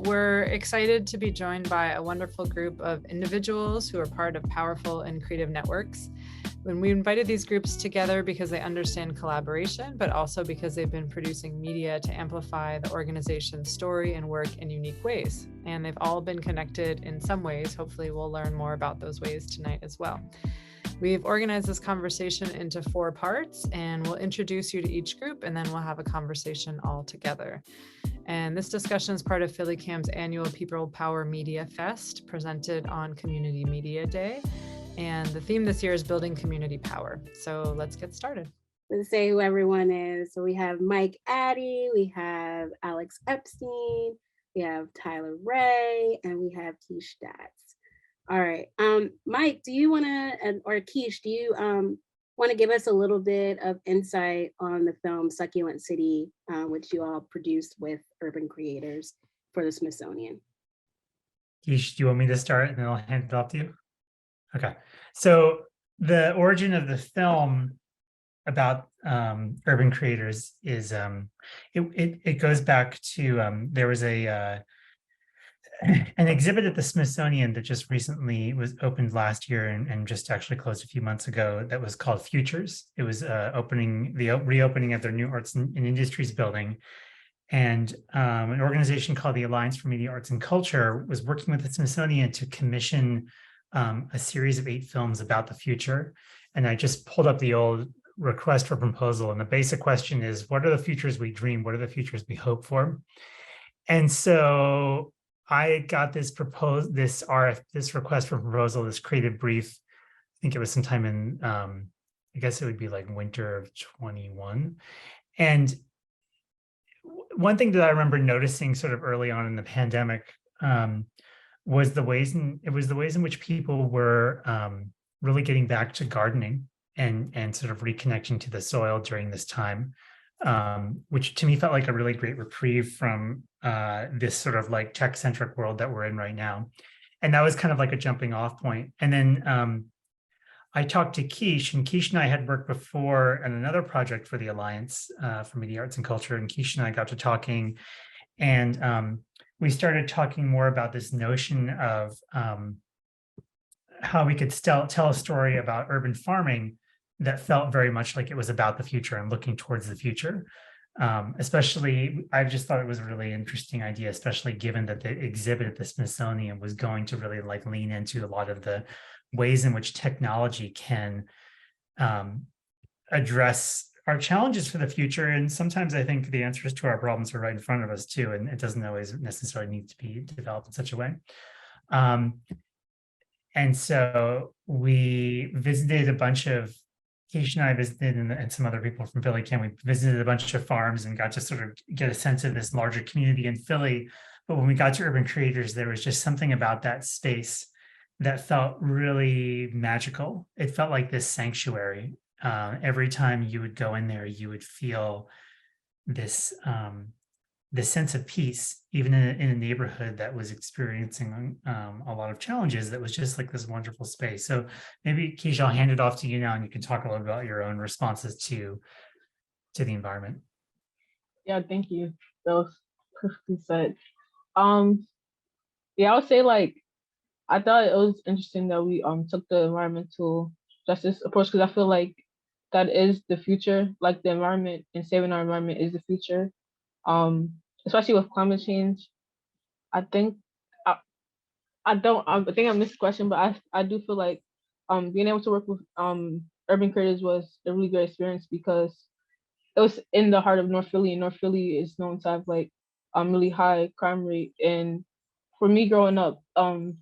We're excited to be joined by a wonderful group of individuals who are part of powerful and creative networks. When we invited these groups together because they understand collaboration, but also because they've been producing media to amplify the organization's story and work in unique ways. And they've all been connected in some ways. Hopefully we'll learn more about those ways tonight as well. We've organized this conversation into 4 parts, and we'll introduce you to each group, and then we'll have a conversation all together. And this discussion is part of PhillyCAM's annual People Power Media Fest, presented on Community Media Day. And the theme this year is building community power. So let's get started. Let's say who everyone is. So we have Mike Addy, we have Alex Epstein, we have Tyler Ray, and we have Keish Datz. All right, Mike, do you want to, or Keish, do you want to give us a little bit of insight on the film Succulent City, which you all produced with urban creators for the Smithsonian? Keish, do you want me to start and then I'll hand it off to you? Okay, so the origin of the film about urban creators is it goes back to there was an exhibit at the Smithsonian that just recently was opened last year and just actually closed a few months ago, that was called Futures. It was reopening of their new Arts and Industries building. And an organization called the Alliance for Media, Arts and Culture was working with the Smithsonian to commission a series of 8 films about the future. And I just pulled up the old request for proposal. And the basic question is, what are the futures we dream? What are the futures we hope for? And so I got this request for proposal, this creative brief. I think it was sometime in, I guess it would be like winter of 21. And one thing that I remember noticing sort of early on in the pandemic was the ways in which people were really getting back to gardening and sort of reconnecting to the soil during this time, which to me felt like a really great reprieve from this sort of like tech-centric world that we're in right now. And that was kind of like a jumping off point. And then I talked to Keish, and Keish and I had worked before on another project for the Alliance for Media, Arts and Culture, and Keish and I got to talking, and we started talking more about this notion of how we could tell a story about urban farming that felt very much like it was about the future and looking towards the future. Especially, I just thought it was a really interesting idea, especially given that the exhibit at the Smithsonian was going to really like lean into a lot of the ways in which technology can address our challenges for the future. And sometimes I think the answers to our problems are right in front of us too, and it doesn't always necessarily need to be developed in such a way. And so we visited a bunch of, Keish and I visited, and some other people from PhillyCAM, we visited a bunch of farms and got to sort of get a sense of this larger community in Philly. But when we got to urban creators, there was just something about that space that felt really magical. It felt like this sanctuary. Every time you would go in there, you would feel this sense of peace, even in a neighborhood that was experiencing a lot of challenges. That was just like this wonderful space. So maybe, Keish, I'll hand it off to you now, and you can talk a little about your own responses to the environment. Yeah, thank you. That was perfectly said. Yeah, I would say like, I thought it was interesting that we took the environmental justice approach, because I feel like that is the future. Like the environment and saving our environment is the future. Especially with climate change. I think I think I missed the question, but I do feel like being able to work with urban creators was a really great experience, because it was in the heart of North Philly, and North Philly is known to have like really high crime rate. And for me growing up,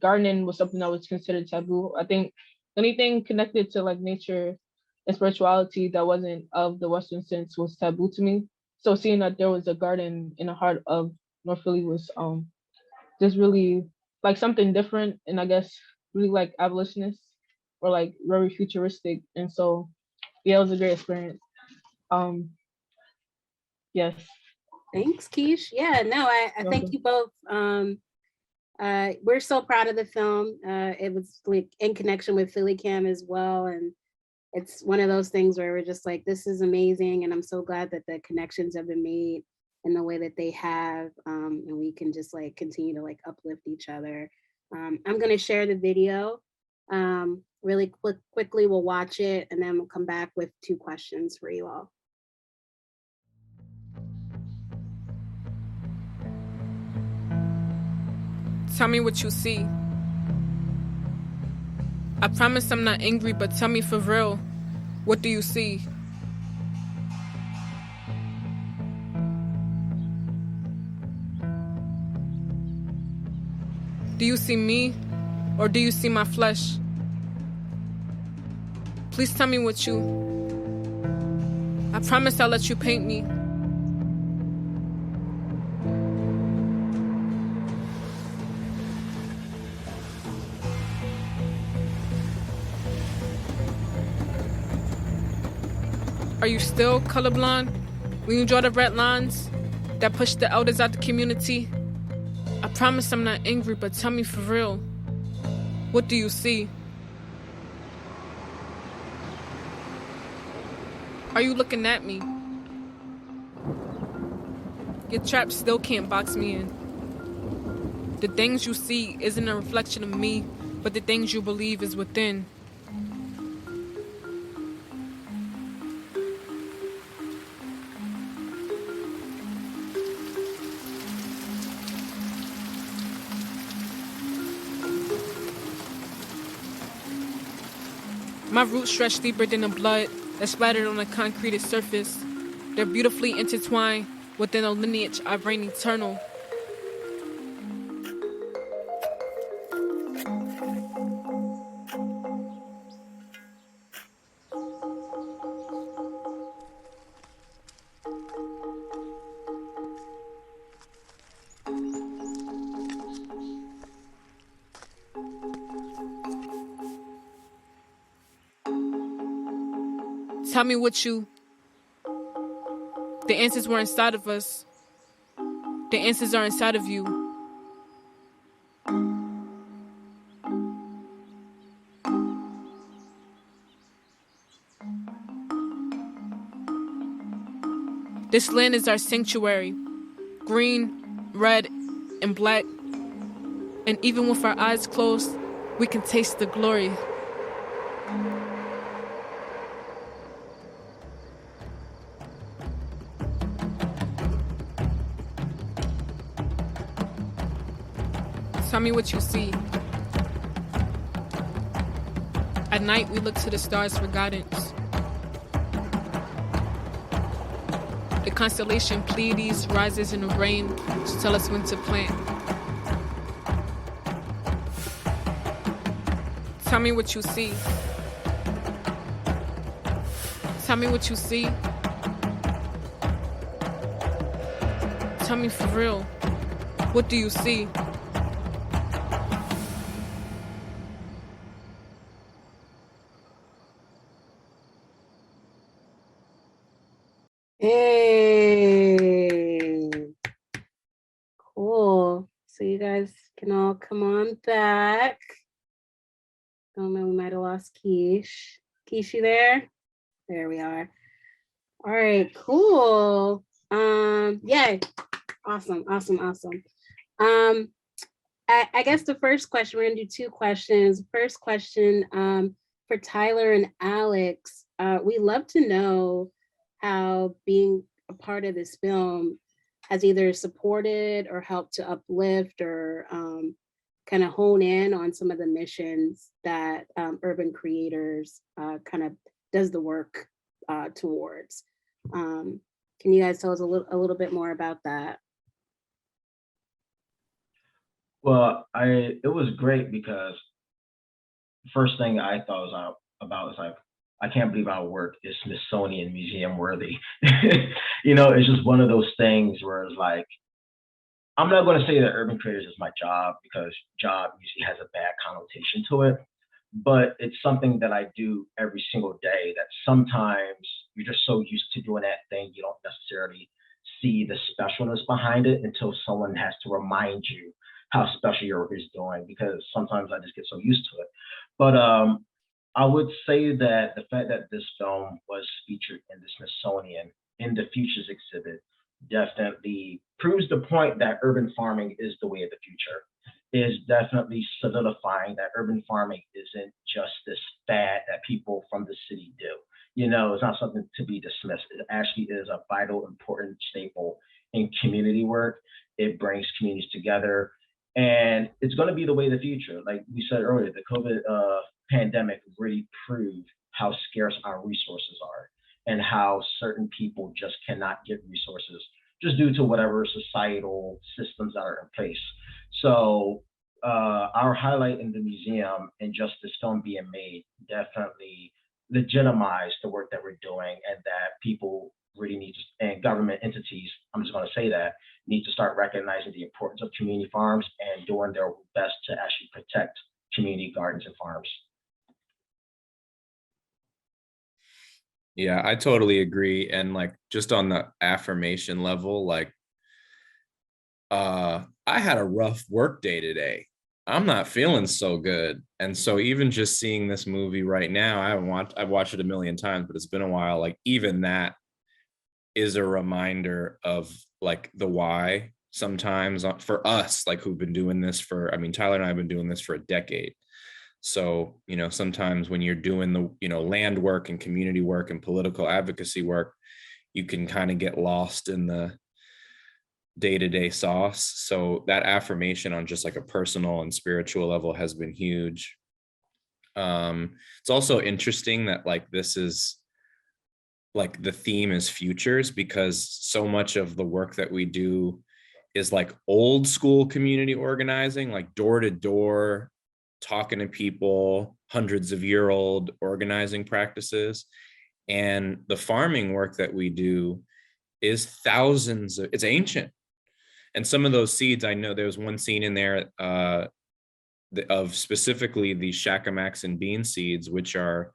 gardening was something that was considered taboo. I think anything connected to like nature and spirituality that wasn't of the Western sense was taboo to me. So seeing that there was a garden in the heart of North Philly was just really like something different, and I guess really like abolitionist or like very futuristic. And so yeah, it was a great experience. Yes. Thanks, Keish. Yeah, no, I thank you both. We're so proud of the film. It was like in connection with PhillyCAM as well, and it's one of those things where we're just like, this is amazing, and I'm so glad that the connections have been made. in the way that they have, and we can just like continue to like uplift each other. I'm gonna share the video really quickly. We'll watch it and then we'll come back with 2 questions for you all. Tell me what you see. I promise I'm not angry, but tell me for real, what do you see? Do you see me, or do you see my flesh? Please tell me what you... I promise I'll let you paint me. Are you still colorblind when you draw the red lines that push the elders out the community? I promise I'm not angry, but tell me for real, what do you see? Are you looking at me? Your trap still can't box me in. The things you see isn't a reflection of me, but the things you believe is within. My roots stretch deeper than the blood that splattered on the concreted surface. They're beautifully intertwined within a lineage I reign eternal. Tell me what you... The answers were inside of us. The answers are inside of you. This land is our sanctuary. Green, red, and black. And even with our eyes closed, we can taste the glory. Tell me what you see. At night, we look to the stars for guidance. The constellation Pleiades rises in the rain to tell us when to plant. Tell me what you see. Tell me what you see. Tell me for real, what do you see? Hey, cool. So you guys can all come on back. Oh man, we might have lost Keish. Keish, you there? There we are. All right, cool. Yay. Awesome. I guess the first question, we're gonna do 2 questions. First question, for Tyler and Alex, we'd love to know how being a part of this film has either supported or helped to uplift or kind of hone in on some of the missions that Urban Creators kind of does the work towards. Can you guys tell us a little bit more about that? Well, it was great because the first thing I thought about was like, I can't believe our work is Smithsonian Museum worthy. You know, it's just one of those things where it's like, I'm not going to say that Urban Creators is my job because job usually has a bad connotation to it, but it's something that I do every single day that sometimes you're just so used to doing that thing, you don't necessarily see the specialness behind it until someone has to remind you how special your work is doing, because sometimes I just get so used to it. But I would say that the fact that this film was featured in the Smithsonian in the Futures exhibit definitely proves the point that urban farming is the way of the future. Is definitely solidifying that urban farming isn't just this fad that people from the city do. You know, it's not something to be dismissed. It actually is a vital, important staple in community work. It brings communities together, and it's going to be the way of the future. Like we said earlier, the COVID pandemic really proved how scarce our resources are and how certain people just cannot get resources just due to whatever societal systems that are in place. So our highlight in the museum and just this film being made definitely legitimize the work that we're doing, and that people really need to, and government entities, I'm just going to say that, need to start recognizing the importance of community farms and doing their best to actually protect community gardens and farms. Yeah, I totally agree. And like just on the affirmation level, like I had a rough work day today. I'm not feeling so good. And so even just seeing this movie right now, I've watched it a million times, but it's been a while. Like even that is a reminder of like the why sometimes for us, like who've been doing this for, I mean, Tyler and I have been doing this for a decade. So, you know, sometimes when you're doing the, you know, land work and community work and political advocacy work, you can kind of get lost in the day-to-day sauce. So that affirmation on just like a personal and spiritual level has been huge. It's also interesting that like this is like the theme is futures, because so much of the work that we do is like old school community organizing, like door to door, talking to people, hundreds of year old organizing practices. And the farming work that we do is it's ancient. And some of those seeds, I know there was one scene in there of specifically the shakamax and bean seeds, which are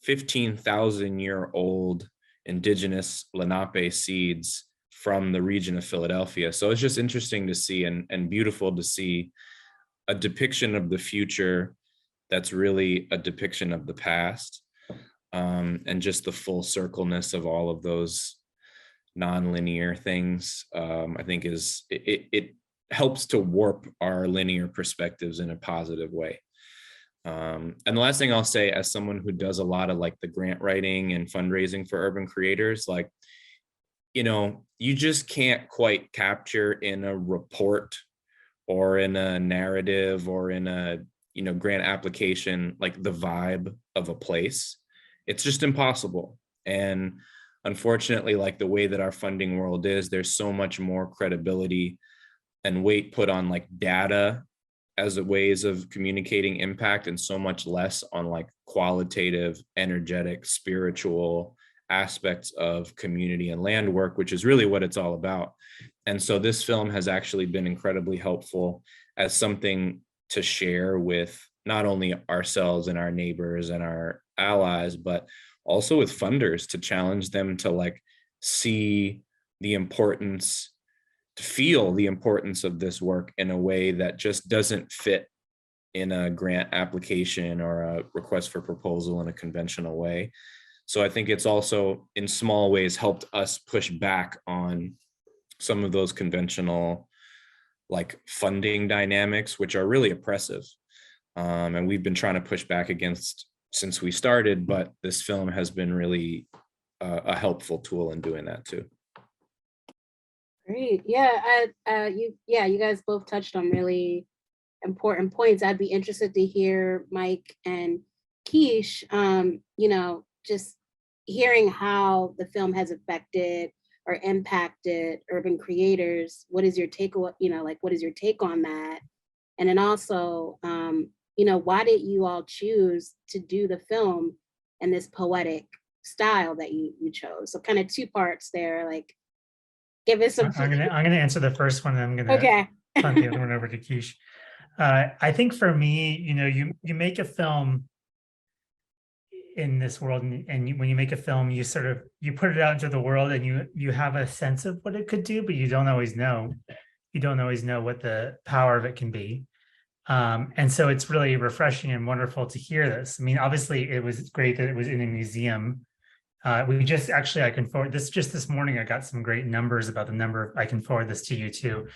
15,000 year old indigenous Lenape seeds from the region of Philadelphia. So it's just interesting to see and beautiful to see a depiction of the future that's really a depiction of the past, and just the full circleness of all of those non-linear things. I think it helps to warp our linear perspectives in a positive way. And the last thing I'll say, as someone who does a lot of like the grant writing and fundraising for urban creators, like, you know, you just can't quite capture in a report or in a narrative or in a, you know, grant application, like the vibe of a place. It's just impossible. And unfortunately, like the way that our funding world is, there's so much more credibility and weight put on like data as a ways of communicating impact, and so much less on like qualitative, energetic, spiritual aspects of community and land work, which is really what it's all about. And so this film has actually been incredibly helpful as something to share with not only ourselves and our neighbors and our allies, but also with funders, to challenge them to like see the importance, to feel the importance of this work in a way that just doesn't fit in a grant application or a request for proposal in a conventional way. So I think it's also in small ways helped us push back on some of those conventional like funding dynamics, which are really oppressive. And we've been trying to push back against since we started, but this film has been really a helpful tool in doing that too. Great. Yeah, you guys both touched on really important points. I'd be interested to hear Mike and Keish, you know, just hearing how the film has affected or impacted urban creators. What is your take, you know, like what is your take on that? And then also, you know, why did you all choose to do the film in this poetic style that you chose? So kind of two parts there, like give us some. I'm gonna answer the first one, and I'm gonna turn the other one over to Keish. I think for me, you know, you make a film in this world, and when you make a film, you sort of put it out into the world, and you have a sense of what it could do, but you don't always know. You don't always know what the power of it can be. And so it's really refreshing and wonderful to hear this. I mean, obviously, it was great that it was in a museum, We just actually, I can forward this just this morning. I got some great numbers about the number. I can forward this to you too.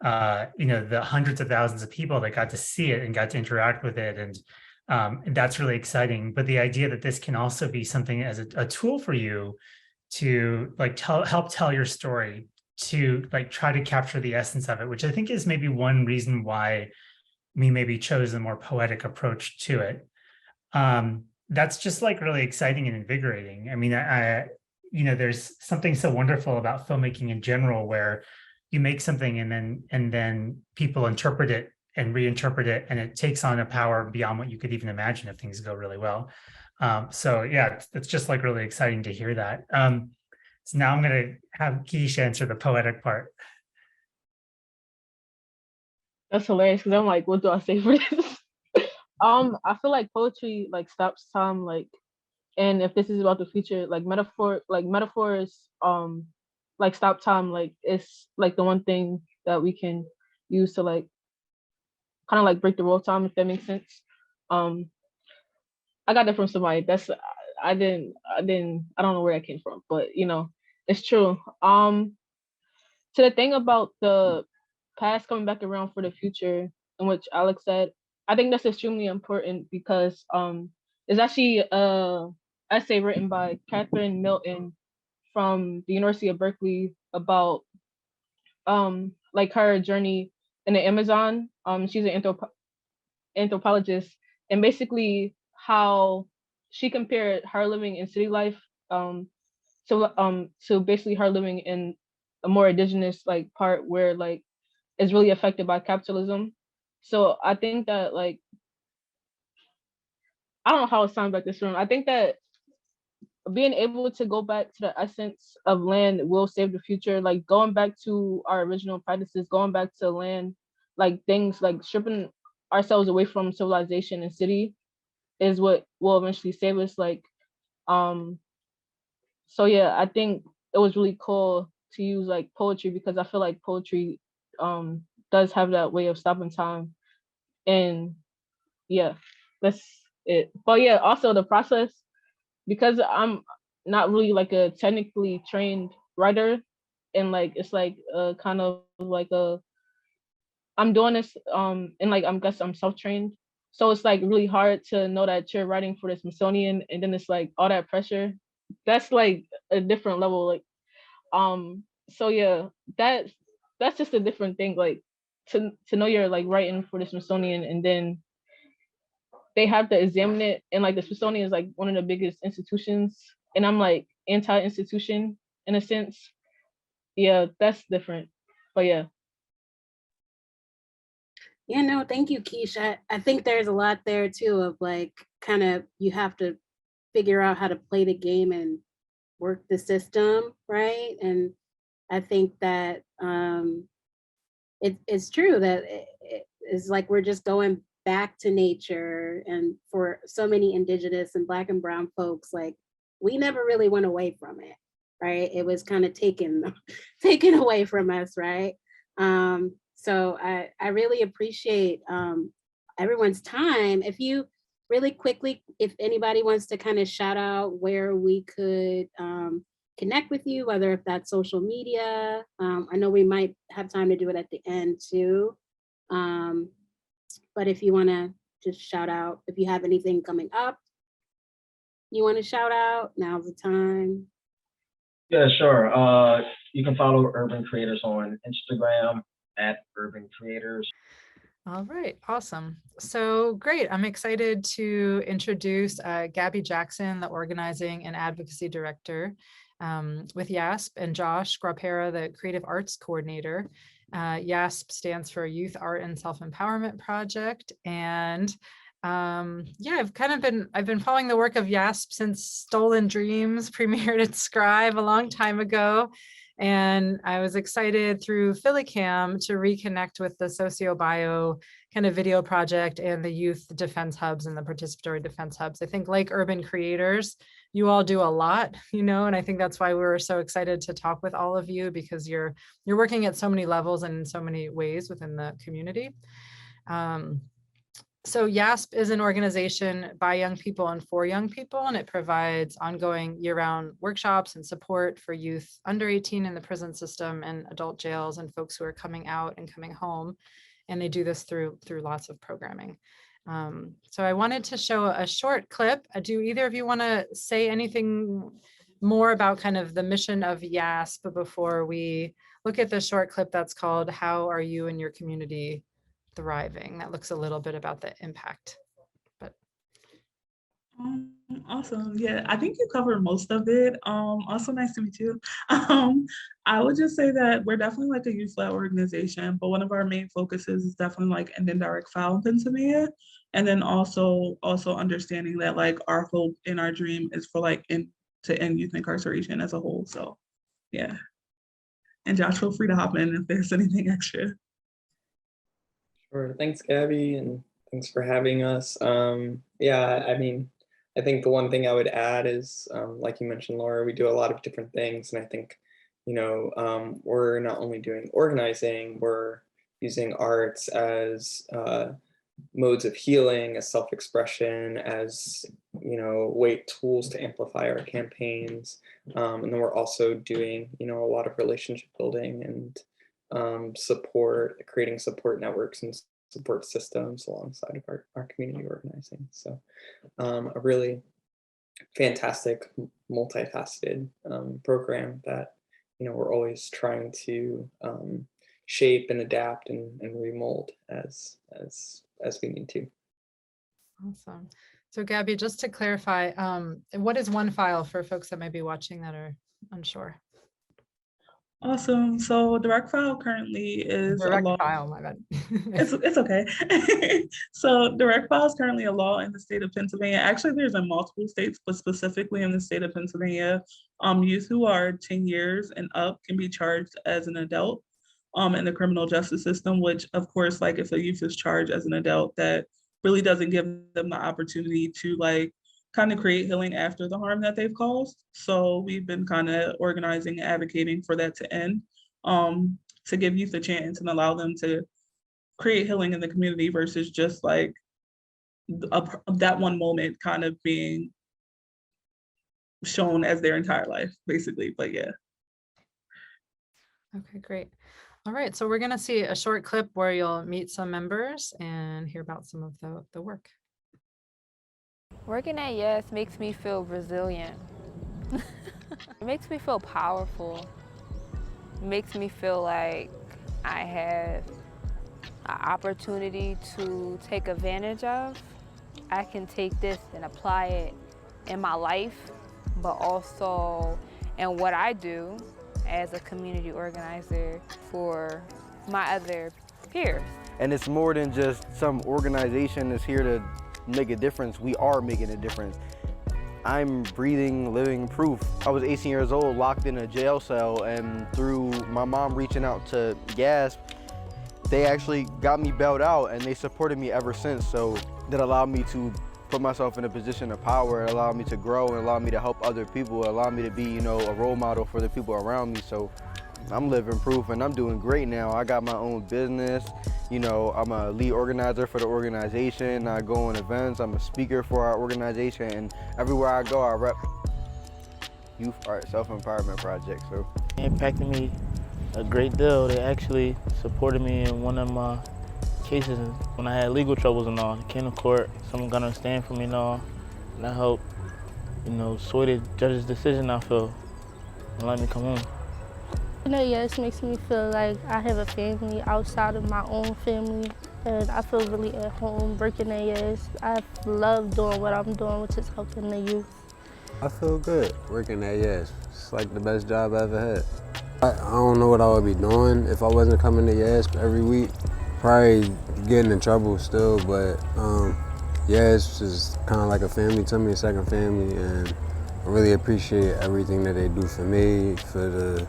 The hundreds of thousands of people that got to see it and got to interact with it. And that's really exciting. But the idea that this can also be something as a tool for you to like help tell your story, to like try to capture the essence of it, which I think is maybe one reason why we maybe chose a more poetic approach to it. That's just like really exciting and invigorating. I mean, there's something so wonderful about filmmaking in general, where you make something and then people interpret it and reinterpret it, and it takes on a power beyond what you could even imagine if things go really well. So yeah, it's just like really exciting to hear that. So now I'm going to have Keish answer the poetic part. That's hilarious because I'm like, what do I say for this? I feel like poetry like stops time, like, and if this is about the future, like metaphors, like stop time, like it's like the one thing that we can use to like kind of like break the roll time, if that makes sense. I got that from somebody. I don't know where that came from, but it's true. To the thing about the past coming back around for the future, in which Alex said, I think that's extremely important because it's actually a essay written by Catherine Milton from the University of Berkeley about like her journey in the Amazon. She's an anthropologist, and basically how she compared her living in city life to basically her living in a more indigenous like part where like is really affected by capitalism. So I think that like I don't know how it sounds like this room. I think that being able to go back to the essence of land will save the future. Like going back to our original practices, going back to land, like things like stripping ourselves away from civilization and city is what will eventually save us. Like, so yeah, I think it was really cool to use like poetry because I feel like poetry does have that way of stopping time. And yeah, that's it. But yeah, also the process, because I'm not really like a technically trained writer, and like it's like kind of like I'm doing this and like I'm guess I'm self-trained. So it's like really hard to know that you're writing for the Smithsonian and then it's like all that pressure. That's like a different level. Like so yeah, that's just a different thing. Like to know you're like writing for the Smithsonian and then they have to examine it, and like the Smithsonian is like one of the biggest institutions, and I'm like anti-institution in a sense. Yeah, that's different. But yeah. Yeah, no, thank you, Keisha. I think there's a lot there too of like kind of you have to figure out how to play the game and work the system, right? And I think that it's true that it's like we're just going back to nature. And for so many Indigenous and Black and Brown folks, like we never really went away from it, right? It was kind of taken away from us, right? So I really appreciate everyone's time. If you really quickly, if anybody wants to kind of shout out where we could connect with you, whether if that's social media, I know we might have time to do it at the end too. But if you want to just shout out, if you have anything coming up, you want to shout out, now's the time. Yeah, sure. You can follow Urban Creators on Instagram at Urban Creators. All right, awesome. So great. I'm excited to introduce Gabby Jackson, the Organizing and Advocacy Director with YASP, and Josh Grapera, the Creative Arts Coordinator. YASP stands for Youth Art and Self-Empowerment Project. And yeah, I've been following the work of YASP since Stolen Dreams premiered at Scribe a long time ago. And I was excited through PhillyCAM to reconnect with the socio-bio kind of video project and the youth defense hubs and the participatory defense hubs. I think like Urban Creators, you all do a lot, and I think that's why we were so excited to talk with all of you, because you're working at so many levels and in so many ways within the community. So YASP is an organization by young people and for young people, and it provides ongoing year-round workshops and support for youth under 18 in the prison system and adult jails and folks who are coming out and coming home. And they do this through lots of programming. So I wanted to show a short clip. Do either of you want to say anything more about kind of the mission of YASP before we look at the short clip that's called "How Are You and Your Community Thriving?" That looks a little bit about the impact. But Awesome. Yeah, I think you covered most of it. Also nice to meet you. I would just say that we're definitely like a youth-led organization, but one of our main focuses is definitely like ending direct foul in Pennsylvania. And then also understanding that like our hope and our dream is for like to end youth incarceration as a whole. So yeah. And Josh, feel free to hop in if there's anything extra. Sure. Thanks, Gabby, and thanks for having us. Yeah, I mean, I think the one thing I would add is, like you mentioned, Laura, we do a lot of different things. And I think, we're not only doing organizing, we're using arts as modes of healing, as self-expression, as, tools to amplify our campaigns. And then we're also doing, a lot of relationship building and creating support networks and support systems alongside of our community organizing. So a really fantastic, multifaceted program that, we're always trying to shape and adapt and remold as we need to. awesome. So Gabby, just to clarify, what is one file for folks that might be watching that are unsure? Awesome. So direct file currently is Direct a law. file, my bad. It's okay. So direct file is currently a law in the state of Pennsylvania. Actually, there's in multiple states, but specifically in the state of Pennsylvania, youth who are 10 years and up can be charged as an adult in the criminal justice system, which of course, like if a youth is charged as an adult, that really doesn't give them the opportunity to like kind of create healing after the harm that they've caused. So we've been kind of organizing and advocating for that to end, to give youth a chance and allow them to create healing in the community versus just like that one moment kind of being shown as their entire life, basically. But yeah. Okay, great. All right, so we're going to see a short clip where you'll meet some members and hear about some of the work. Working at YASP makes me feel resilient. It makes me feel powerful. It makes me feel like I have an opportunity to take advantage of. I can take this and apply it in my life, but also in what I do as a community organizer for my other peers. And it's more than just some organization that's here to make a difference. We are making a difference. I'm breathing, living proof. I was 18 years old, locked in a jail cell, and through my mom reaching out to YASP, they actually got me bailed out, and they supported me ever since. So that allowed me to put myself in a position of power. It allowed me to grow and allowed me to help other people. It allowed me to be, a role model for the people around me. So I'm living proof and I'm doing great now. I got my own business. I'm a lead organizer for the organization. I go on events. I'm a speaker for our organization, and everywhere I go, I rep Youth Art Self-Empowerment Project. So it impacted me a great deal. They actually supported me in one of my cases when I had legal troubles and all. I came to court, someone got on a stand for me and all, and that helped, sway the judge's decision, I feel, and let me come home. YASP makes me feel like I have a family outside of my own family, and I feel really at home working at YASP. I love doing what I'm doing, which is helping the youth. I feel good working at YASP. It's like the best job I ever had. I don't know what I would be doing if I wasn't coming to YASP every week. Probably getting in trouble still, but YASP is kind of like a family to me, a second family, and I really appreciate everything that they do for me, for the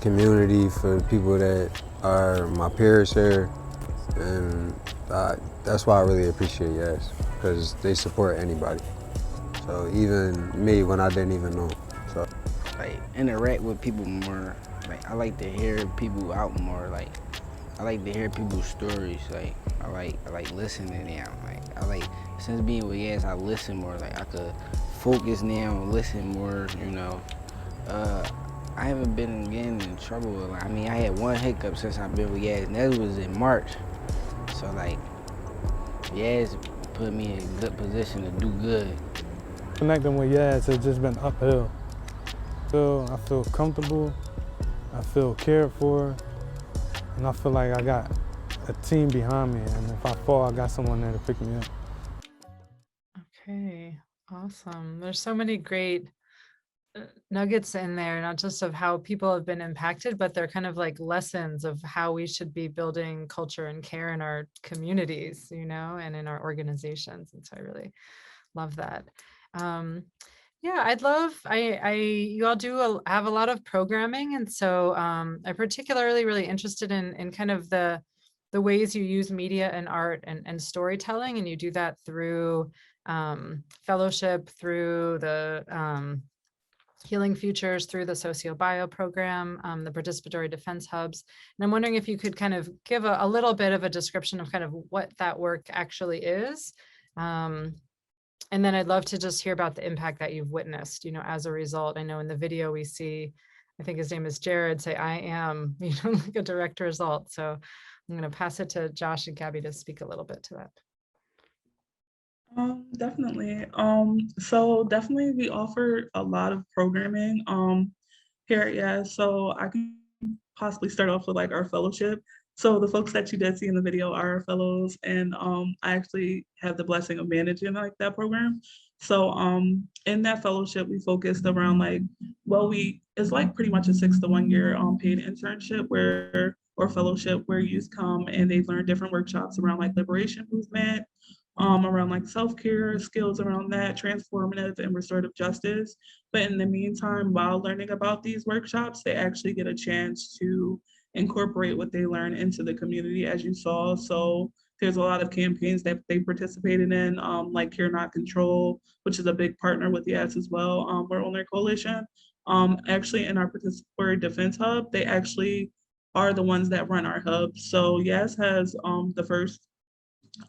community, for the people that are my peers here, and that's why I really appreciate YASP, because they support anybody. So even me when I didn't even know. So interact with people more. I like to hear people out more. I like to hear people's stories. Like I like listening now. Like I like since being with YASP, I listen more. Like I could focus now and listen more. You know, I haven't been getting in trouble. Like, I mean, I had one hiccup since I've been with YASP, and that was in March. So like, YASP put me in a good position to do good. Connecting with YASP has just been uphill. I feel comfortable. I feel cared for. And I feel like I got a team behind me, and if I fall, I got someone there to pick me up. Okay, awesome. There's so many great nuggets in there, not just of how people have been impacted, but they're kind of like lessons of how we should be building culture and care in our communities, you know, and in our organizations. And so I really love that. Yeah, I'd love, you all do have a lot of programming. And so I'm particularly really interested in kind of the ways you use media and art and storytelling. And you do that through fellowship, through the Healing Futures, through the Socio-Bio program, the Participatory Defense Hubs. And I'm wondering if you could kind of give a little bit of a description of kind of what that work actually is. And then I'd love to just hear about the impact that you've witnessed, you know, as a result. I know in the video we see, I think his name is Jared, say, I am, you know, like a direct result. So I'm going to pass it to Josh and Gabby to speak a little bit to that. Definitely. So definitely we offer a lot of programming here at YASP. So I can possibly start off with like our fellowship. So the folks that you did see in the video are our fellows, and I actually have the blessing of managing like that program. So in that fellowship, we focused around like, well, it's like pretty much a 6 to 1 year paid internship or fellowship where youth come and they've learned different workshops around like liberation movement, around like self-care, skills around that, transformative and restorative justice. But in the meantime, while learning about these workshops, they actually get a chance to incorporate what they learn into the community, as you saw. So there's a lot of campaigns that they participated in, like Care Not Control, which is a big partner with YASP as well. We're on their coalition. Actually, in our Participatory Defense Hub, they actually are the ones that run our hub. So YASP has the first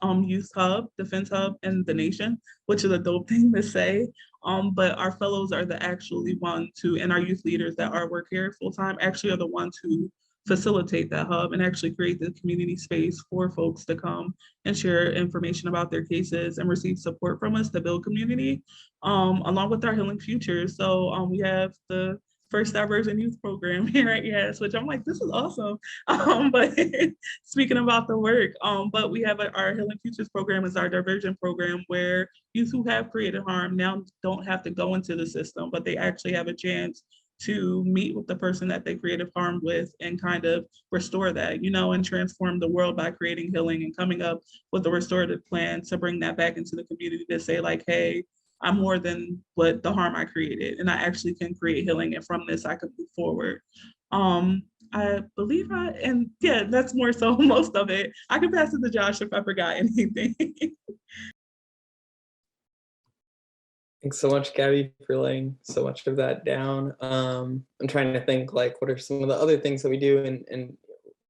youth hub, defense hub in the nation, which is a dope thing to say. But our fellows are the actually ones who, and our youth leaders that are work here full time, actually are the ones who facilitate that hub and actually create the community space for folks to come and share information about their cases and receive support from us to build community, along with our Healing Futures. So we have the first diversion youth program here at YASP, which I'm like, this is awesome. But speaking about the work, but we have our Healing Futures program is our diversion program where youth who have created harm now don't have to go into the system, but they actually have a chance to meet with the person that they created harm with and kind of restore that, you know, and transform the world by creating healing and coming up with a restorative plan to bring that back into the community to say like, hey, I'm more than what the harm I created, and I actually can create healing, and from this I can move forward. I believe yeah, that's more so most of it. I can pass it to Josh if I forgot anything. Thanks so much, Gabby, for laying so much of that down. I'm trying to think like, what are some of the other things that we do? And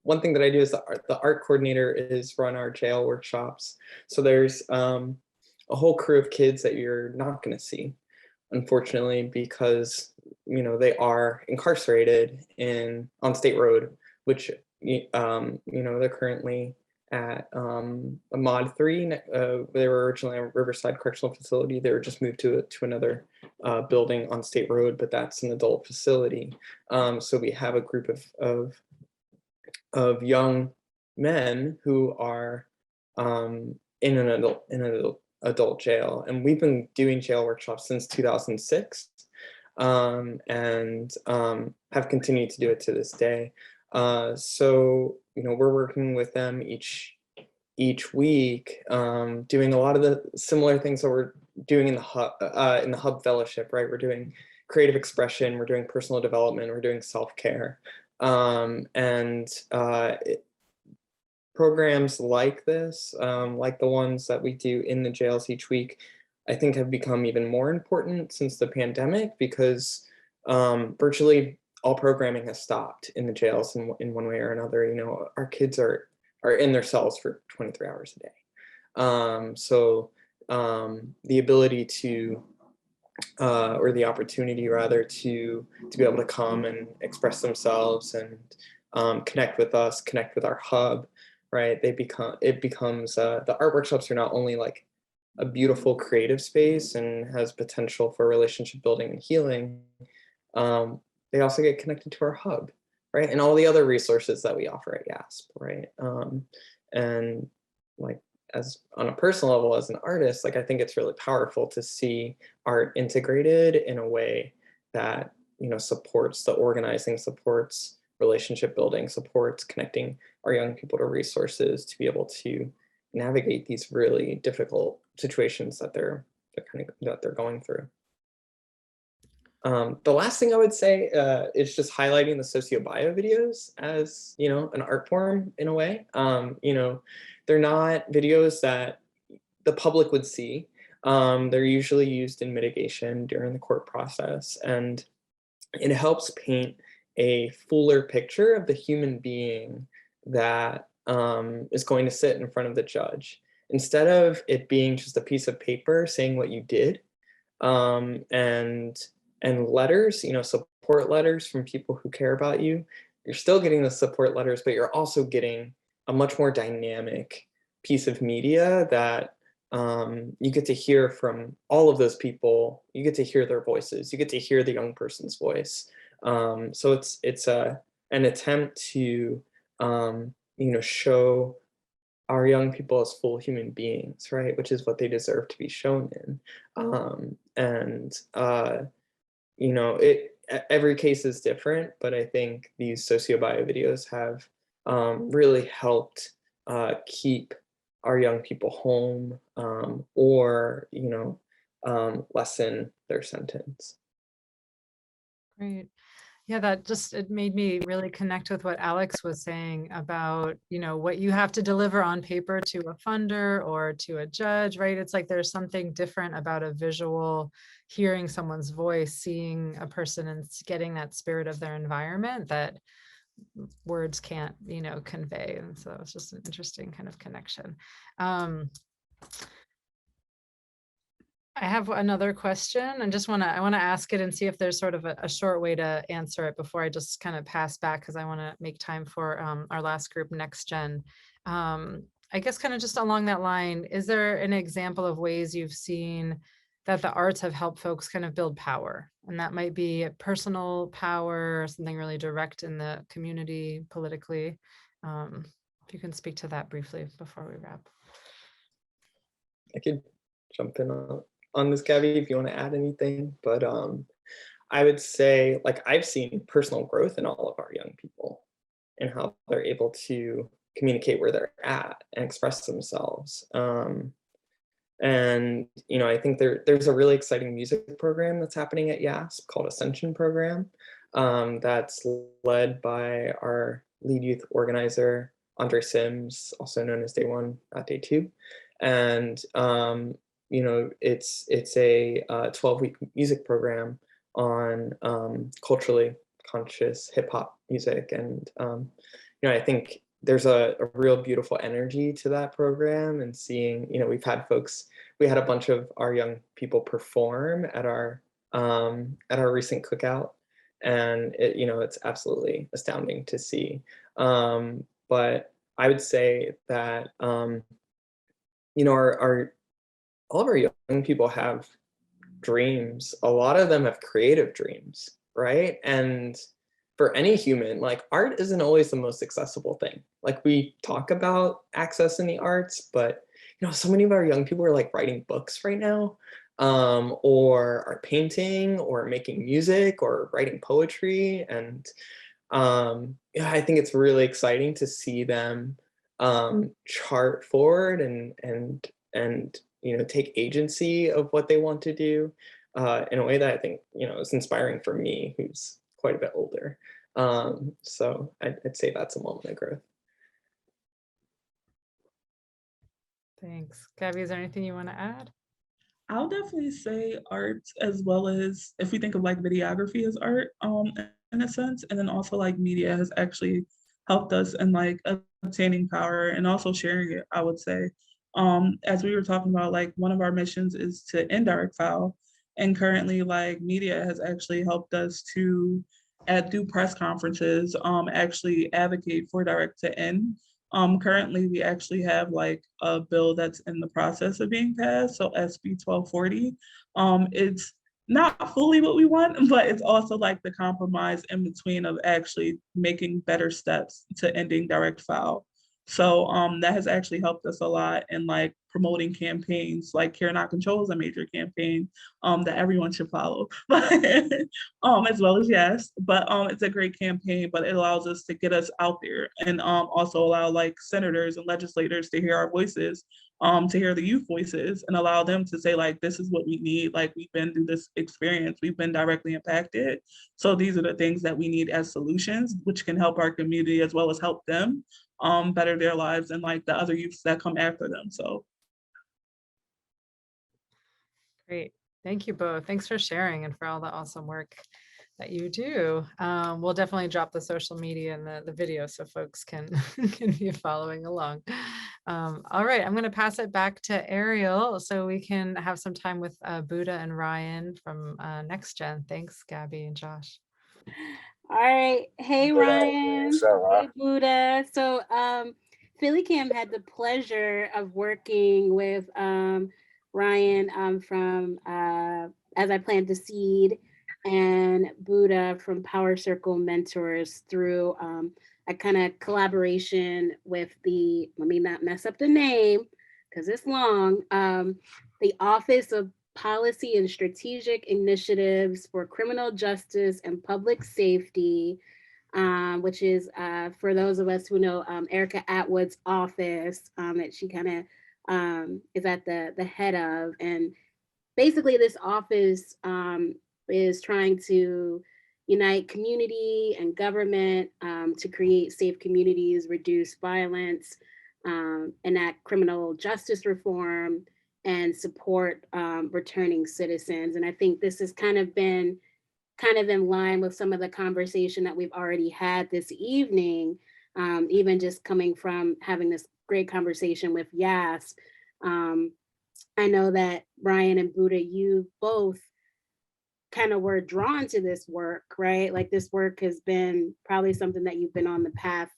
one thing that I do is the art coordinator is run our jail workshops. So there's a whole crew of kids that you're not going to see, unfortunately, because you know they are incarcerated on State Road, which you know they're currently at a mod 3. They were originally a Riverside Correctional Facility. They were just moved to another building on State Road, but that's an adult facility. So we have a group of young men who are in an adult jail, and we've been doing jail workshops since 2006, and have continued to do it to this day. So you know, we're working with them each week, doing a lot of the similar things that we're doing in the hub fellowship, right? We're doing creative expression, we're doing personal development, we're doing self-care, and programs like this, like the ones that we do in the jails each week, I think have become even more important since the pandemic, because virtually all programming has stopped in the jails in one way or another. You know, our kids are in their cells for 23 hours a day. So the ability to, or the opportunity rather, to be able to come and express themselves and connect with us, connect with our hub, right? It becomes the art workshops are not only like a beautiful creative space and has potential for relationship building and healing. They also get connected to our hub, right? And all the other resources that we offer at YASP, right? And like, as on a personal level, as an artist, like I think it's really powerful to see art integrated in a way that, you know, supports the organizing, supports relationship building, supports connecting our young people to resources to be able to navigate these really difficult situations that they're going through. The last thing I would say is just highlighting the socio-bio videos as, you know, an art form in a way. You know, they're not videos that the public would see. They're usually used in mitigation during the court process, and it helps paint a fuller picture of the human being that is going to sit in front of the judge. Instead of it being just a piece of paper saying what you did, and letters, you know, support letters from people who care about you, you're still getting the support letters, but you're also getting a much more dynamic piece of media that you get to hear from all of those people. You get to hear their voices. You get to hear the young person's voice. So it's an attempt to, you know, show our young people as full human beings, right? Which is what they deserve to be shown in. You know, every case is different, but I think these socio-bio videos have really helped keep our young people home, or, you know, lessen their sentence. Great. Yeah, it made me really connect with what Alex was saying about, you know, what you have to deliver on paper to a funder or to a judge, right? It's like there's something different about a visual, hearing someone's voice, seeing a person and getting that spirit of their environment that words can't, you know, convey. And so it's just an interesting kind of connection. I have another question and I want to ask it and see if there's sort of a short way to answer it before I just kind of pass back, because I want to make time for our last group, Next Gen. I guess kind of just along that line, is there an example of ways you've seen that the arts have helped folks kind of build power? And that might be a personal power, something really direct in the community politically. If you can speak to that briefly before we wrap. I could jump in on this, Gabby, if you want to add anything, but I would say, like, I've seen personal growth in all of our young people and how they're able to communicate where they're at and express themselves. And, you know, I think there's a really exciting music program that's happening at YASP called Ascension Program, that's led by our lead youth organizer, Andre Sims, also known as Day One, not Day Two. And, you know, it's a 12-week music program on culturally conscious hip hop music. And, you know, I think there's a real beautiful energy to that program, and seeing, you know, we had a bunch of our young people perform at our recent cookout, and it, you know, it's absolutely astounding to see. But I would say that, you know, all of our young people have dreams. A lot of them have creative dreams, right? And for any human, like, art isn't always the most accessible thing. Like, we talk about access in the arts, but, you know, so many of our young people are like writing books right now, or are painting or making music or writing poetry. And yeah, I think it's really exciting to see them chart forward and you know, take agency of what they want to do in a way that I think, you know, is inspiring for me, who's quite a bit older. So I'd say that's a moment of growth. Thanks. Gabby, is there anything you want to add? I'll definitely say art, as well as if we think of like videography as art, in a sense. And then also like media has actually helped us in like obtaining power and also sharing it, I would say. As we were talking about, like one of our missions is to end direct foul. And currently like media has actually helped us to do press conferences, actually advocate for direct to end. Currently we actually have like a bill that's in the process of being passed. So SB 1240. It's not fully what we want, but it's also like the compromise in between of actually making better steps to ending direct foul. So that has actually helped us a lot in like promoting campaigns. Like Care Not Control is a major campaign that everyone should follow, as well as YASP. But it's a great campaign, but it allows us to get us out there and also allow like senators and legislators to hear our voices, to hear the youth voices and allow them to say like, this is what we need. Like we've been through this experience, we've been directly impacted. So these are the things that we need as solutions, which can help our community as well as help them better their lives and like the other youths that come after them. So Great. Thank you both. Thanks for sharing and for all the awesome work that you do. We'll definitely drop the social media and the video so folks can be following along. All right, I'm going to pass it back to Ariel so we can have some time with Buddha and Ryan from Next Gen. Thanks, Gabby and Josh. All right. Hey, Ryan. Hey, Buddha. So PhillyCAM had the pleasure of working with Ryan from As I Plant the Seed and Buddha from Power Circle Mentors through a kind of collaboration with let me not mess up the name because it's long, the Office of Policy and Strategic Initiatives for Criminal Justice and Public Safety, which is for those of us who know Erica Atwood's office that she kind of is at the head of. And basically this office is trying to unite community and government to create safe communities, reduce violence, enact criminal justice reform, and support returning citizens. And I think this has kind of been in line with some of the conversation that we've already had this evening, even just coming from having this great conversation with YASP. I know that Ryan and Buddha, you both kind of were drawn to this work, right? Like this work has been probably something that you've been on the path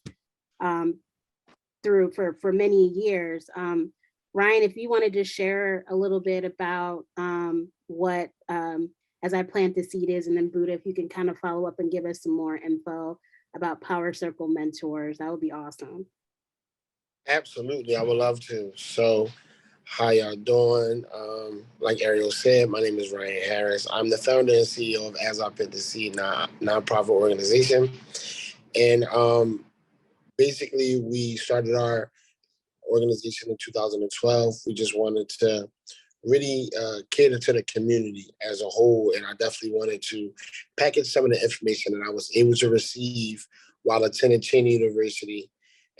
through for many years. Ryan, if you wanted to share a little bit about what As I Plant the Seed is, and then Buddha, if you can kind of follow up and give us some more info about Power Circle Mentors, that would be awesome. Absolutely, I would love to. So, how y'all doing? Like Ariel said, my name is Ryan Harris. I'm the founder and CEO of As I Plant the Seed, nonprofit organization. And basically, we started our organization in 2012. We just wanted to really cater to the community as a whole. And I definitely wanted to package some of the information that I was able to receive while attending Cheney University.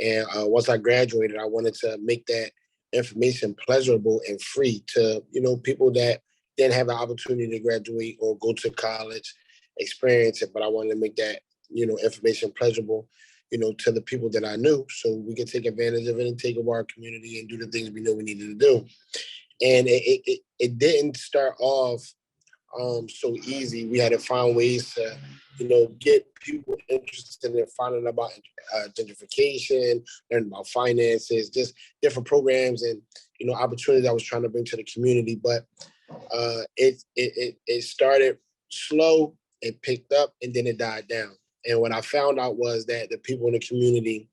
And once I graduated, I wanted to make that information pleasurable and free to, people that didn't have the opportunity to graduate or go to college, experience it. But I wanted to make that, information pleasurable, to the people that I knew, so we could take advantage of it and take over our community and do the things we know we needed to do. And it didn't start off so easy. We had to find ways to, get people interested in finding about gentrification, learning about finances, just different programs and, opportunities I was trying to bring to the community. But it started slow, it picked up, and then it died down. And what I found out was that the people in the community,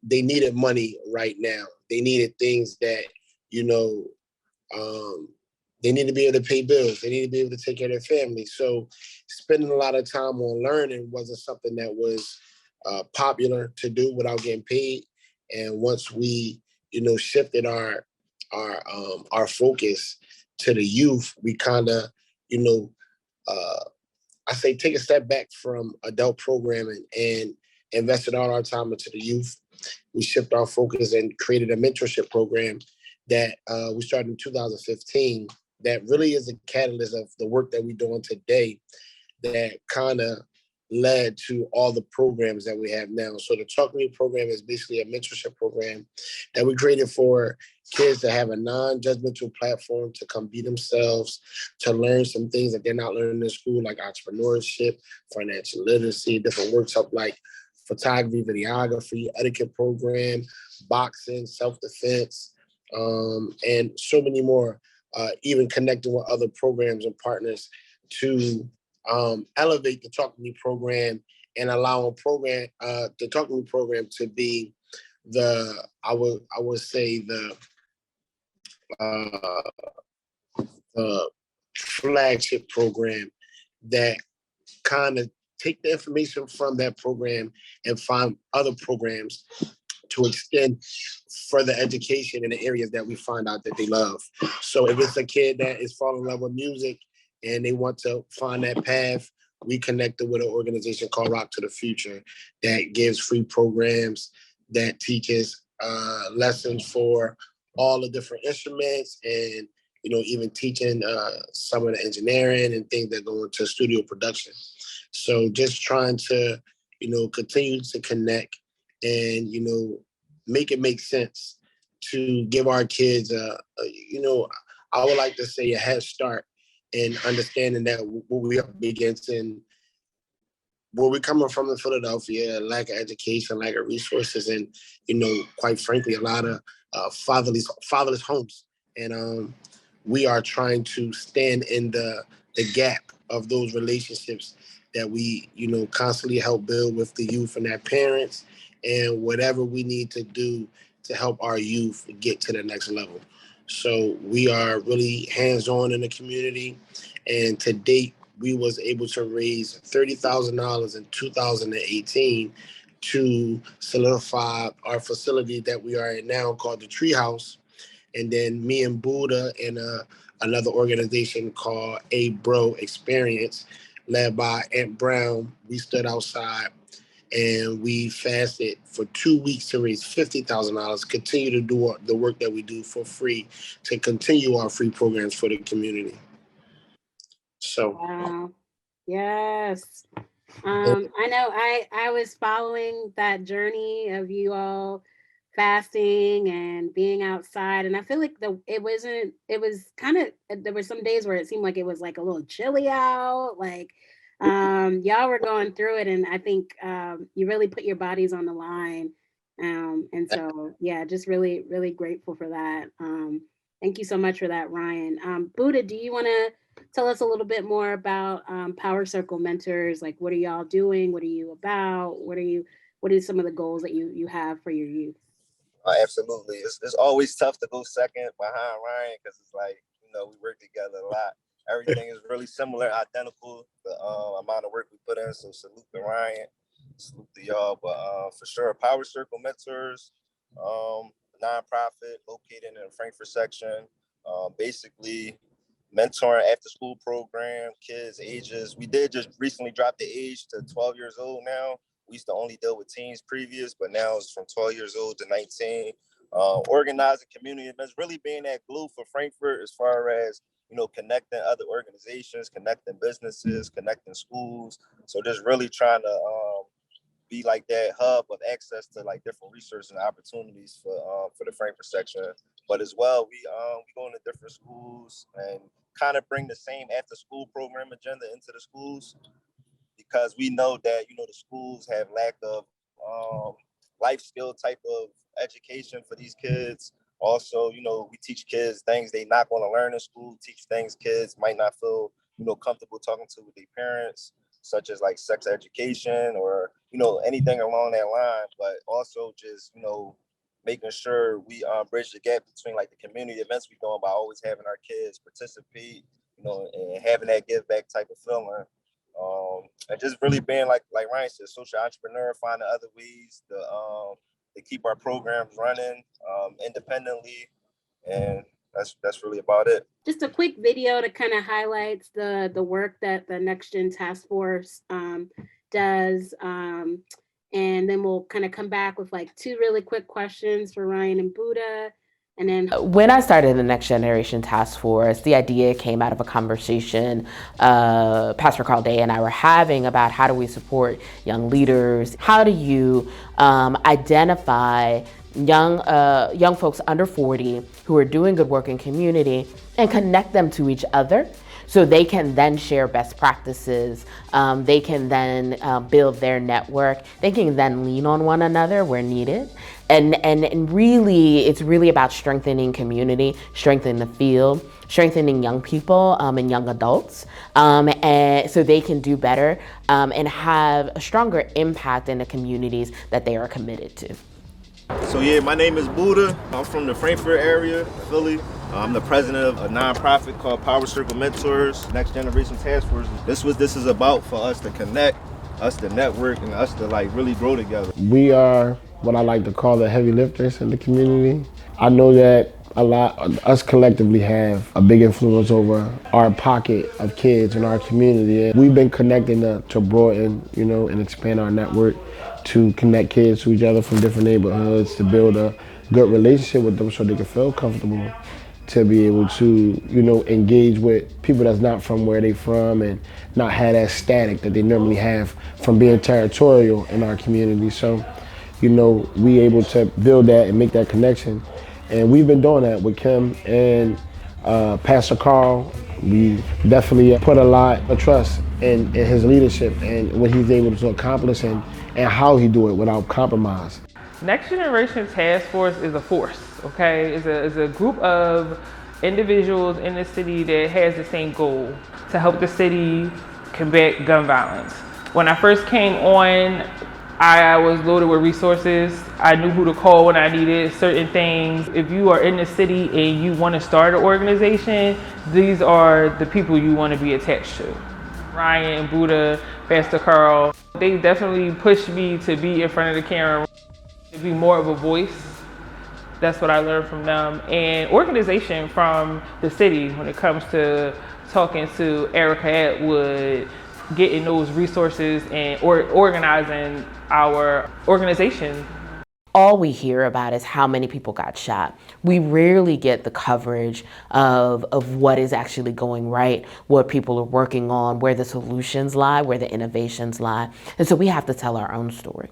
they needed money right now. They needed things that, they need to be able to pay bills. They need to be able to take care of their family. So spending a lot of time on learning wasn't something that was popular to do without getting paid. And once we, shifted our focus to the youth, we kind of, I say take a step back from adult programming and invested all our time into the youth. We shifted our focus and created a mentorship program that we started in 2015 that really is a catalyst of the work that we're doing today that kind of led to all the programs that we have now. So the Talk to Me program is basically a mentorship program that we created for kids to have a non-judgmental platform to come be themselves, to learn some things that they're not learning in school, like entrepreneurship, financial literacy, different workshops like photography, videography, etiquette program, boxing, self-defense, and so many more, even connecting with other programs and partners to elevate the Talk to Me program and allow the Talk to Me program to be I would say the flagship program that kind of take the information from that program and find other programs to extend further education in the areas that we find out that they love. So if it's a kid that is falling in love with music and they want to find that path, we connected with an organization called Rock to the Future that gives free programs, that teaches lessons for all the different instruments, and even teaching some of the engineering and things that go into studio production. So just trying to continue to connect and make it make sense to give our kids I would like to say a head start in understanding that what we up against and where we're coming from in Philadelphia, lack of education, lack of resources, and quite frankly, a lot of fatherless homes. And we are trying to stand in the gap of those relationships that we constantly help build with the youth and their parents, and whatever we need to do to help our youth get to the next level. So we are really hands-on in the community, and to date, we was able to raise $30,000 in 2018 to solidify our facility that we are at now called the Treehouse. And then me and Buddha and another organization called A Bro Experience, led by Aunt Brown, we stood outside and we fasted for 2 weeks to raise $50,000, continue to do the work that we do for free, to continue our free programs for the community. So, wow. Yes. I know I was following that journey of you all fasting and being outside, and I feel like it was kind of, there were some days where it seemed like it was like a little chilly out, like y'all were going through it, and I think you really put your bodies on the line, and so yeah, just really, really grateful for that. Thank you so much for that, Ryan. Buddha, do you want to tell us a little bit more about Power Circle Mentors? Like, what are y'all doing? What are you about? What are some of the goals that you have for your youth? Absolutely. It's always tough to go second behind Ryan, because it's like, we work together a lot. Everything is really similar, identical, the amount of work we put in. So salute to Ryan, salute to y'all. But for sure, Power Circle Mentors, nonprofit located in the Frankfurt section, basically mentoring after school program, kids ages. We did just recently drop the age to 12 years old now. We used to only deal with teens previous, but now it's from 12 years old to 19. Organizing community events, really being that glue for Frankfurt as far as, connecting other organizations, connecting businesses, connecting schools. So just really trying to be like that hub of access to like different resources and opportunities for the Frankfurt section. But as well, we go into different schools and kind of bring the same after school program agenda into the schools, because we know that, the schools have lack of life skill type of education for these kids. Also, we teach kids things they not going to learn in school, teach things kids might not feel, comfortable talking to with their parents, such as like sex education or, anything along that line. But also just, making sure we bridge the gap between like the community events we doing by always having our kids participate, and having that give back type of feeling. And just really being like Ryan said, social entrepreneur, finding other ways to keep our programs running independently, and that's really about it. Just a quick video to kind of highlights the work that the Next Gen Task Force does, and then we'll kind of come back with like 2 really quick questions for Ryan and Buddha. And then when I started the Next Generation Task Force, the idea came out of a conversation Pastor Carl Day and I were having about how do we support young leaders? How do you identify young folks under 40 who are doing good work in community and connect them to each other so they can then share best practices, they can then build their network, they can then lean on one another where needed. And really, it's really about strengthening community, strengthening the field, strengthening young people and young adults, and so they can do better and have a stronger impact in the communities that they are committed to. So yeah, my name is Buddha. I'm from the Frankfurt area, Philly. I'm the president of a nonprofit called Power Circle Mentors, Next Generation Task Force. This is about for us to connect, us to network, and us to like really grow together. We are what I like to call the heavy lifters in the community. I know that us collectively have a big influence over our pocket of kids in our community. We've been connecting to broaden, and expand our network to connect kids to each other from different neighborhoods, to build a good relationship with them so they can feel comfortable to be able to, engage with people that's not from where they from and not have that static that they normally have from being territorial in our community. So, we able to build that and make that connection. And we've been doing that with Kim and Pastor Carl. We definitely put a lot of trust in his leadership and what he's able to accomplish and how he do it without compromise. Next Generation Task Force is a force, okay? It's a group of individuals in the city that has the same goal, to help the city combat gun violence. When I first came on, I was loaded with resources. I knew who to call when I needed certain things. If you are in the city and you want to start an organization, these are the people you want to be attached to. Ryan, Buddha, Pastor Carl, they definitely pushed me to be in front of the camera, to be more of a voice. That's what I learned from them. And organization from the city when it comes to talking to Erica Atwood, getting those resources and organizing our organization. All we hear about is how many people got shot. We rarely get the coverage of what is actually going right, what people are working on, where the solutions lie, where the innovations lie. And so we have to tell our own story.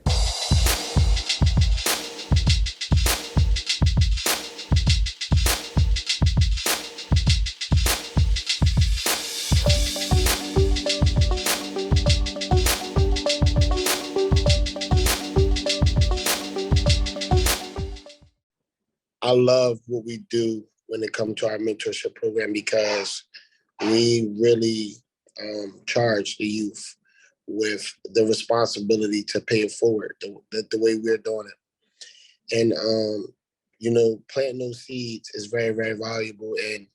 I love what we do when it comes to our mentorship program because we really charge the youth with the responsibility to pay it forward the way we're doing it. And, planting those seeds is very, very valuable. And,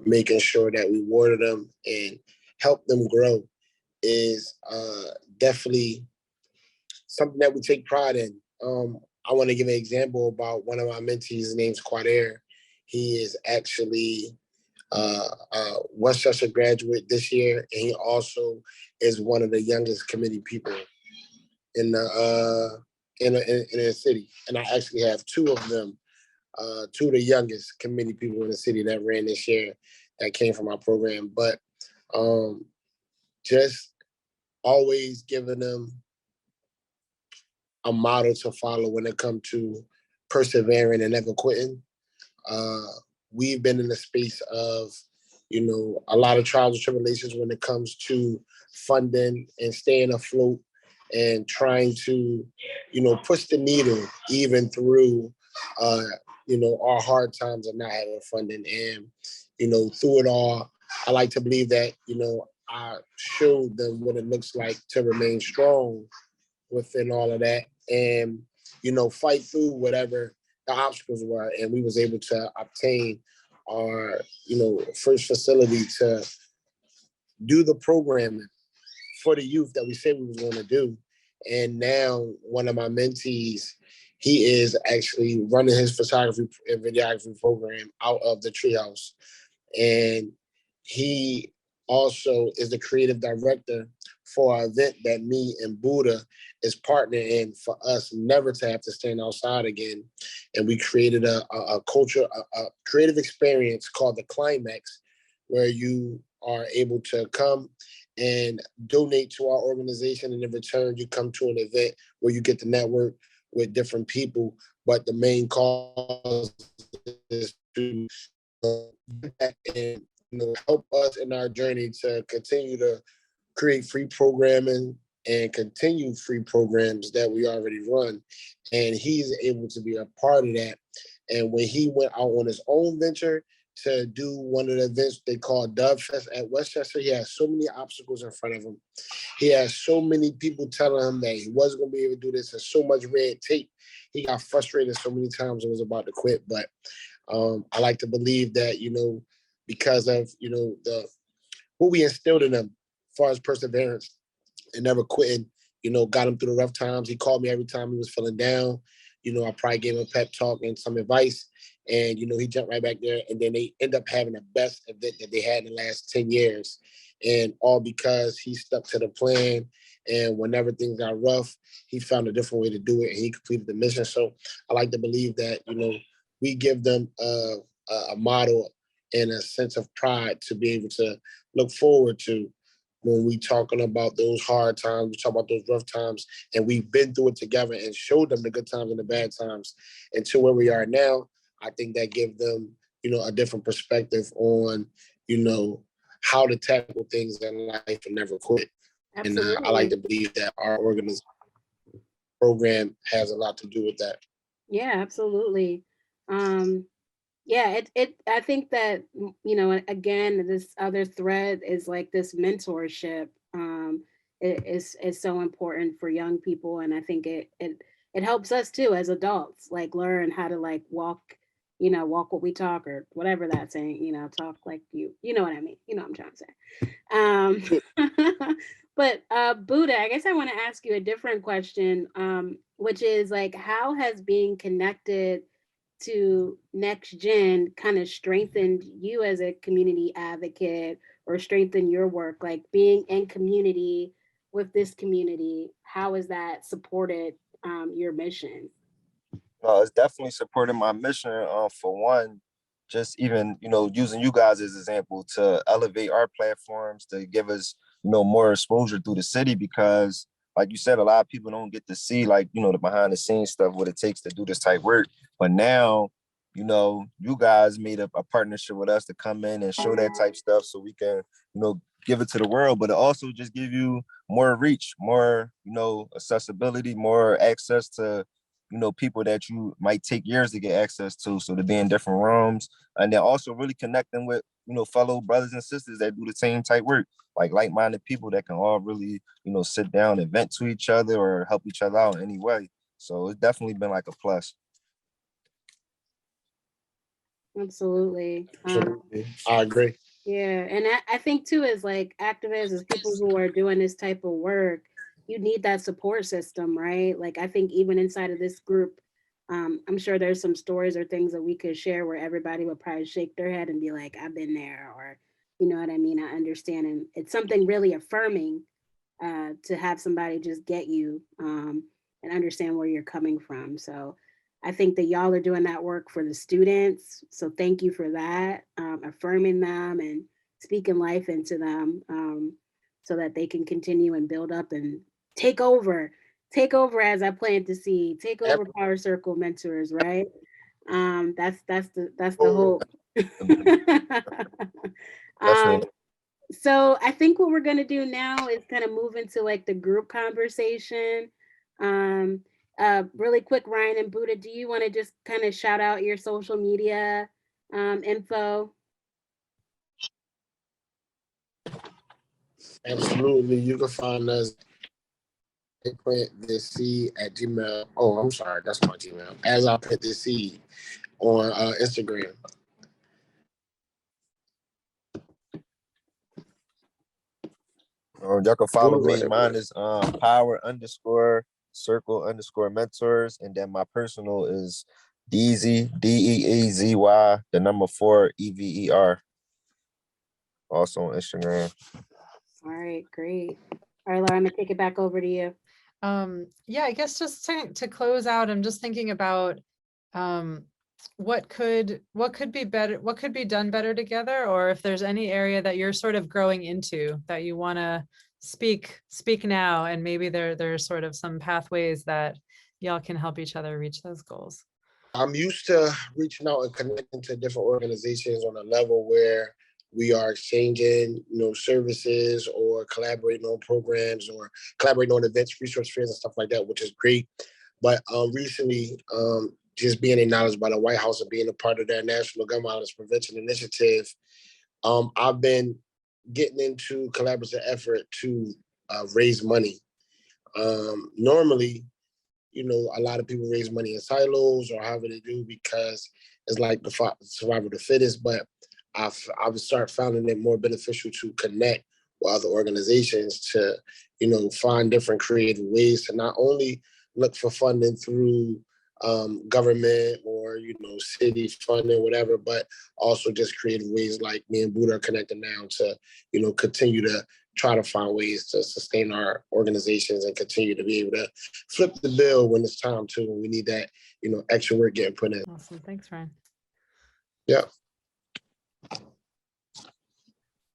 making sure that we water them and help them grow is definitely something that we take pride in. I want to give an example about one of my mentees. His name's Quadair. He is actually Westchester graduate this year, and he also is one of the youngest committee people in the city. And I actually have two of them, two of the youngest committee people in the city that ran this year that came from our program. But just always giving them a model to follow when it comes to persevering and never quitting. We've been in the space of, a lot of trials and tribulations when it comes to funding and staying afloat and trying to, push the needle even through, our hard times of not having funding. And, through it all, I like to believe that, I showed them what it looks like to remain strong within all of that and, fight through whatever the obstacles were. And we was able to obtain our, first facility to do the programming for the youth that we said we was going to do. And now one of my mentees, he is actually running his photography and videography program out of the treehouse. And he also is the creative director for an event that me and Buddha is partnering in for us never to have to stand outside again. And we created a creative experience called the Climax, where you are able to come and donate to our organization, and in return, you come to an event where you get to network with different people. But the main cause is to and help us in our journey to continue to create free programming and continue free programs that we already run. And he's able to be a part of that. And when he went out on his own venture to do one of the events they call Dove Fest at Westchester, he had so many obstacles in front of him. He had so many people telling him that he wasn't going to be able to do this, and so much red tape. He got frustrated so many times and was about to quit. But I like to believe that, because of, what we instilled in him as far as perseverance and never quitting, got him through the rough times. He called me every time he was feeling down. I probably gave him a pep talk and some advice, and, he jumped right back there. And then they end up having the best event that they had in the last 10 years. And all because he stuck to the plan. And whenever things got rough, he found a different way to do it, and he completed the mission. So I like to believe that, we give them a model and a sense of pride to be able to look forward to when we talking about those hard times, we talk about those rough times, and we've been through it together and showed them the good times and the bad times. And to where we are now, I think that gives them, a different perspective on, how to tackle things in life and never quit. Absolutely. And I like to believe that our organization program has a lot to do with that. Yeah, absolutely. Yeah, I think that, again, this other thread is like this mentorship. Is so important for young people, and I think it helps us too as adults, like learn how to like walk, walk what we talk, or whatever that's saying, talk like you know what I mean, what I'm trying to say. But Buddha, I guess I want to ask you a different question, which is like, how has being connected to next gen kind of strengthened you as a community advocate, or strengthen your work, like being in community with this community? How has that supported your mission? No, it's definitely supporting my mission. For one, just even using you guys as example to elevate our platforms, to give us more exposure through the city, because like you said, a lot of people don't get to see like the behind the scenes stuff, what it takes to do this type work. But now you guys made a partnership with us to come in and show that type stuff, so we can give it to the world. But it also just give you more reach, more accessibility, more access to people that you might take years to get access to. So to be in different rooms, and then also really connecting with, fellow brothers and sisters that do the same type work, like-minded people that can all really, sit down and vent to each other or help each other out in any way. So it's definitely been like a plus. Absolutely. I agree. Yeah, and I think too, as like activists, as people who are doing this type of work, you need that support system, right? Like I think even inside of this group, I'm sure there's some stories or things that we could share where everybody would probably shake their head and be like, "I've been there," or you know what I mean? I understand, and it's something really affirming to have somebody just get you and understand where you're coming from. So I think that y'all are doing that work for the students. So thank you for that, affirming them and speaking life into them, so that they can continue and build up and take over as I plant the seed, take over Power Circle Mentors, right? That's the hope. So I think what we're gonna do now is kind of move into like the group conversation. Really quick, Ryan and Buddha, do you want to just kind of shout out your social media info? Absolutely. You can find us at planttheseed@gmail. Oh, I'm sorry, that's my Gmail. As I plant the seed on Instagram. Or y'all can follow me. Mine is power_circle_mentors, and then my personal is Deezy, DEEZY, the number 4 EVER. also on Instagram. All right, great. All right, Laura, I'm gonna take it back over to you. Yeah, I guess just to close out, I'm just thinking about what could be better, what could be done better together, or if there's any area that you're sort of growing into that you want to speak now, and maybe there's sort of some pathways that y'all can help each other reach those goals. I'm used to reaching out and connecting to different organizations on a level where we are exchanging, services or collaborating on programs or collaborating on events, resource fairs and stuff like that, which is great. But recently, just being acknowledged by the White House and being a part of their National Gun Violence Prevention Initiative, I've been getting into collaborative effort to raise money. Normally, a lot of people raise money in silos or however they do because it's like the survival of the fittest, but I've started finding it more beneficial to connect with other organizations to, find different creative ways to not only look for funding through government or, city funding, whatever, but also just creative ways like me and Buddha are connecting now to, continue to try to find ways to sustain our organizations and continue to be able to flip the bill when it's time to, when we need that, extra work getting put in. Awesome. Thanks, Ryan. Yeah.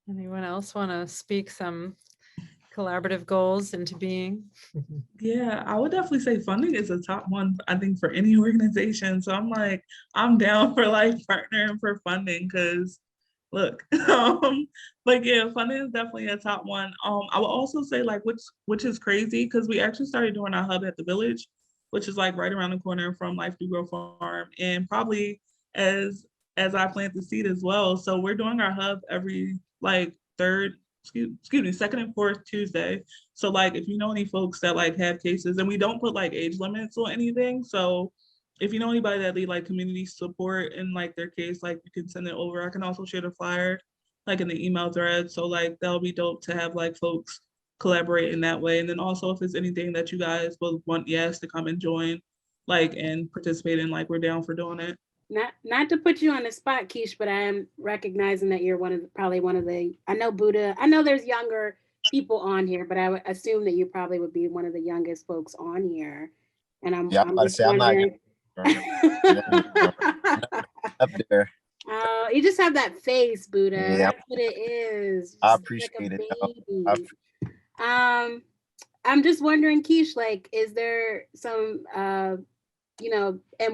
Anyone else want to speak some collaborative goals into being? Yeah, I would definitely say funding is a top one, I think, for any organization. So I'm down for like partnering for funding because look, but yeah, funding is definitely a top one. I would also say like, which is crazy because we actually started doing our hub at the Village, which is like right around the corner from Life Do Grow Farm, and probably as I plant the seed as well. So we're doing our hub every like second and fourth Tuesday. So like if you know any folks that like have cases, and we don't put like age limits or anything. So if you know anybody that need like community support in like their case, like you can send it over. I can also share the flyer like in the email thread. So like that'll be dope to have like folks collaborate in that way. And then also if there's anything that you guys would want YAS to come and join like and participate in, like we're down for doing it. Not to put you on the spot, Keish, but I am recognizing that you're probably one of the, I know Buddha, I know there's younger people on here, but I would assume that you probably would be one of the youngest folks on here. And I'm just wondering. Up there. Oh, you just have that face, Buddha. Yeah. That's what it is. I appreciate it. I'm just wondering, Keish, like, is there some, and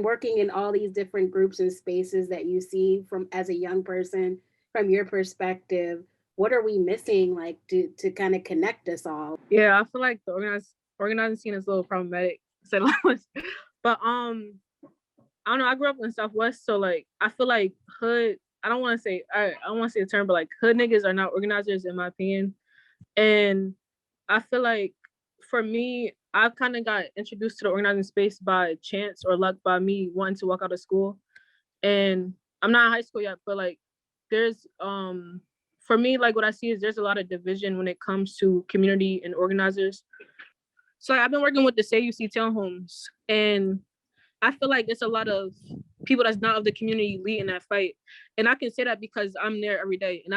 working in all these different groups and spaces that you see from as a young person, from your perspective, what are we missing, like, to kind of connect us all? Yeah, I feel like the organizing scene is a little problematic. But I don't know, I grew up in Southwest, so like I feel like hood, I don't want to say the term, but like hood niggas are not organizers in my opinion. And I feel like for me, I kind of got introduced to the organizing space by chance or luck by me wanting to walk out of school. And I'm not in high school yet, but like there's for me, like what I see is there's a lot of division when it comes to community and organizers. So I've been working with the Say You See townhomes, and I feel like it's a lot of people that's not of the community leading that fight. And I can say that because I'm there every day, and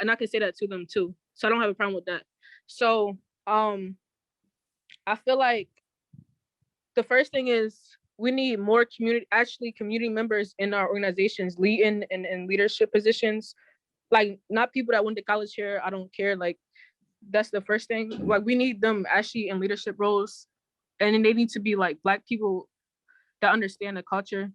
I can say that to them too. So I don't have a problem with that. So I feel like the first thing is we need more community members in our organizations leading in leadership positions. Like not people that went to college here, I don't care. Like that's the first thing. Like we need them actually in leadership roles, and then they need to be like Black people that understand the culture.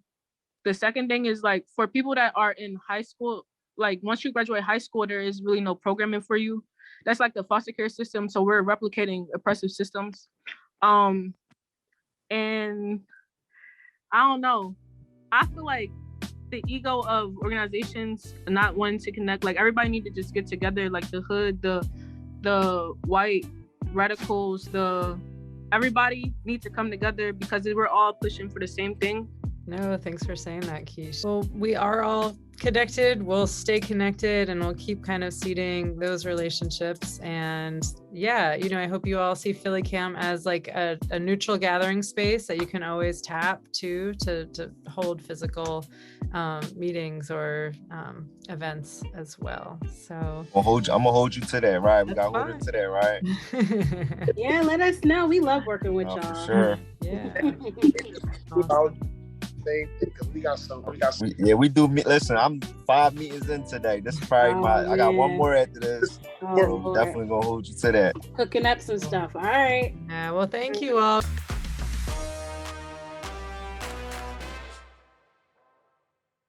The second thing is like for people that are in high school, like once you graduate high school, there is really no programming for you. That's like the foster care system. So we're replicating oppressive systems. And I don't know. I feel like the ego of organizations not wanting to connect, like everybody need to just get together, like the hood, the white radicals, everybody need to come together because we're all pushing for the same thing. No, thanks for saying that, Keish. Well, we are all connected. We'll stay connected and we'll keep kind of seeding those relationships. And yeah, I hope you all see PhillyCAM as like a neutral gathering space that you can always tap to hold physical meetings or events as well. So I'm gonna hold you to that, right? We gotta hold it to that, right? Yeah, let us know. We love working with y'all. For sure. Yeah. We got some. We do. Listen, I'm 5 meetings in today. This is probably I got one more after this. So definitely gonna hold you to that. Cooking up some stuff. All right. Yeah. Well, thank you all.